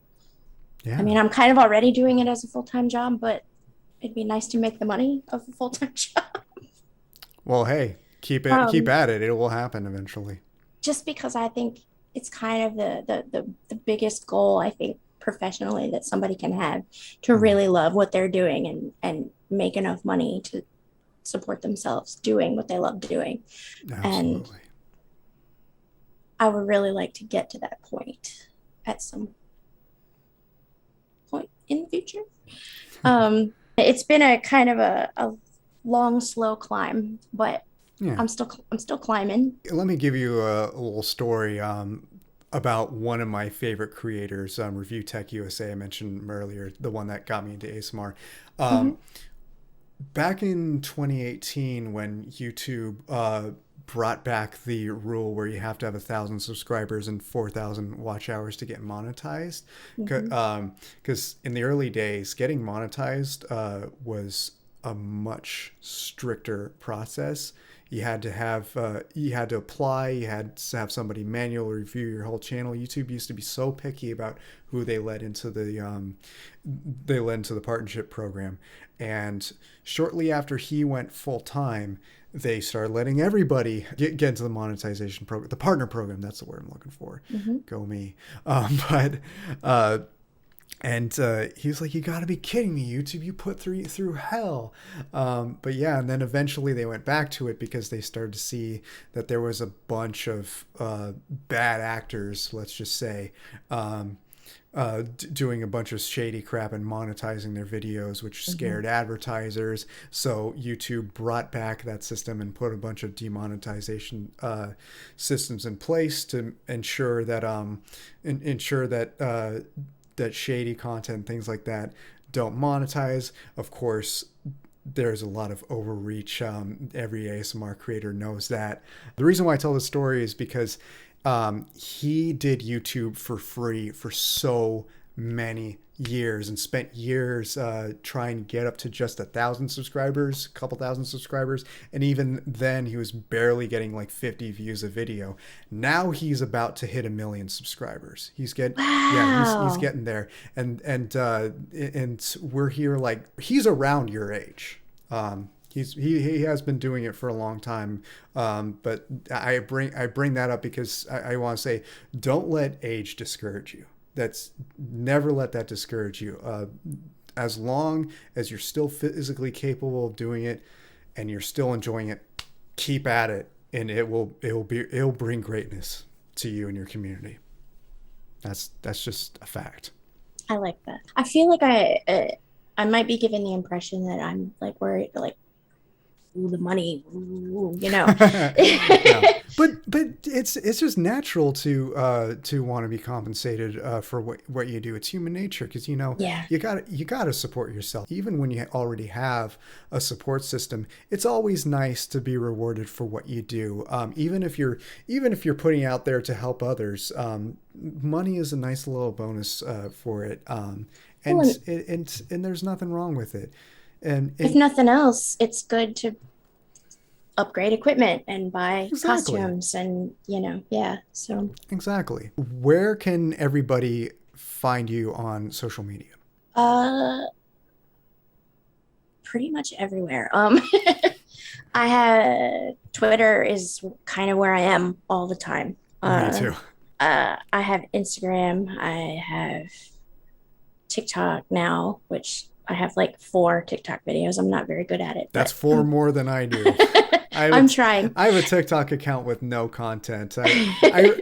I yeah. mean, I'm kind of already doing it as a full-time job, but it'd be nice to make the money of a full-time job. Well, hey, keep Um, at it. It will happen eventually. just because I think it's kind of the biggest goal I think professionally that somebody can have to Hmm. really love what they're doing and make enough money support themselves doing what they love doing. And Absolutely. I would really like to get to that point at some point in the future. It's been a kind of a long, slow climb, but Yeah. I'm still climbing. Let me give you a little story about one of my favorite creators, Review Tech USA. I mentioned him earlier, the one that got me into ASMR. Mm-hmm. Um, Back in 2018, when YouTube brought back the rule where you have to have 1,000 subscribers and 4,000 watch hours to get monetized, Mm-hmm. because in the early days, getting monetized was a much stricter process. You had to apply, you had to have somebody manual review your whole channel. YouTube used to be so picky about who they led into the partnership program. And shortly after he went full time, they started letting everybody get into the monetization program, the partner program. That's the word I'm looking for. Mm-hmm. Go me. But uh, and he was like, "You got to be kidding me, YouTube! You put through hell." But yeah, and then eventually they went back to it because they started to see that there was a bunch of bad actors, let's just say, doing a bunch of shady crap and monetizing their videos, which Mm-hmm. scared advertisers. So YouTube brought back that system and put a bunch of demonetization systems in place to ensure that shady content, things like that, don't monetize. Of course, there's a lot of overreach. Every ASMR creator knows that. The reason why I tell this story is because he did YouTube for free for so many years and spent years trying to get up to just 1,000 subscribers, a couple thousand subscribers, and even then he was barely getting like 50 views a video. Now he's about to hit 1 million subscribers. He's Wow. getting there, and we're here like he's around your age. He has been doing it for a long time, but I bring that up because I want to say, don't let age discourage you. That's Never let that discourage you. As long as you're still physically capable of doing it and you're still enjoying it, keep at it, and it'll bring greatness to you and your community. That's just a fact. I like that. I feel like I might be given the impression that I'm like worried, like, ooh, the money, ooh, you know. No, but it's just natural to want to be compensated for what you do. It's human nature because Yeah. you got to support yourself even when you already have a support system. It's always nice to be rewarded for what you do, even if you're putting out there to help others. Money is a nice little bonus for it, Well, and and there's nothing wrong with it. And if and nothing else, it's good to upgrade equipment and buy exactly. costumes and, yeah. So, Exactly. Where can everybody find you on social media? uh, pretty much everywhere. I have Twitter is kind of where I am all the time. Me too. I have Instagram. I have TikTok now, which I have like 4 TikTok videos. I'm not very good at it, That's but four more than I do. I have a I'm trying. I have a TikTok account with no content. I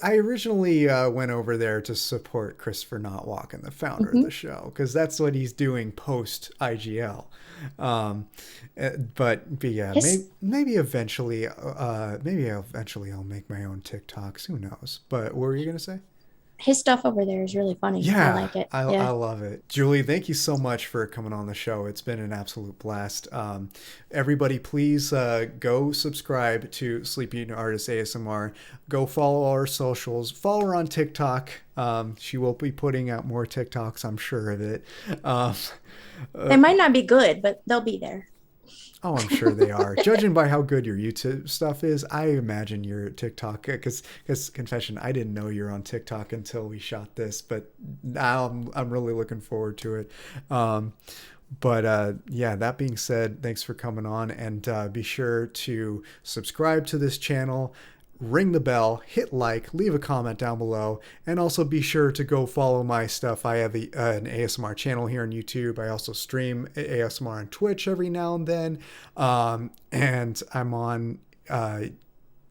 originally went over there to support ChristopherNotWalken, the founder of Mhm. the show, because that's what he's doing post IGL. But yeah, His maybe eventually I'll make my own TikToks. Who knows? But what were you gonna say? his stuff over there is really funny. I Yeah, like it. I Yeah. love it. Julie, thank you so much for coming on the show. It's been an absolute blast. Everybody, please go subscribe to Sleeping Artist ASMR. Go follow our socials. Follow her on TikTok. She will be putting out more TikToks, I'm sure of it. Um, They might not be good, but they'll be there. Oh, I'm sure they are. Judging by how good your YouTube stuff is, I imagine your TikTok. Because confession, I didn't know you're on TikTok until we shot this, but now I'm really looking forward to it. Um, but yeah, that being said, thanks for coming on, and be sure to subscribe to this channel. ring the bell, hit like, leave a comment down below, and also be sure to go follow my stuff. I have an ASMR channel here on YouTube. I also stream ASMR on Twitch every now and then. And I'm on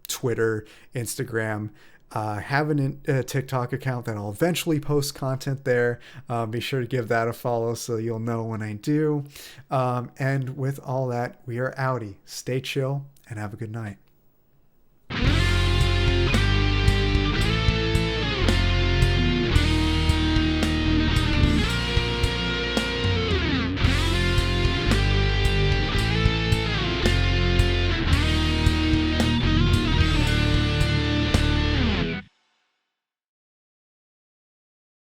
Twitter, Instagram. Have a TikTok account that I'll eventually post content there. Be sure to give that a follow so you'll know when I do. And with all that, we are outie. Stay chill and have a good night.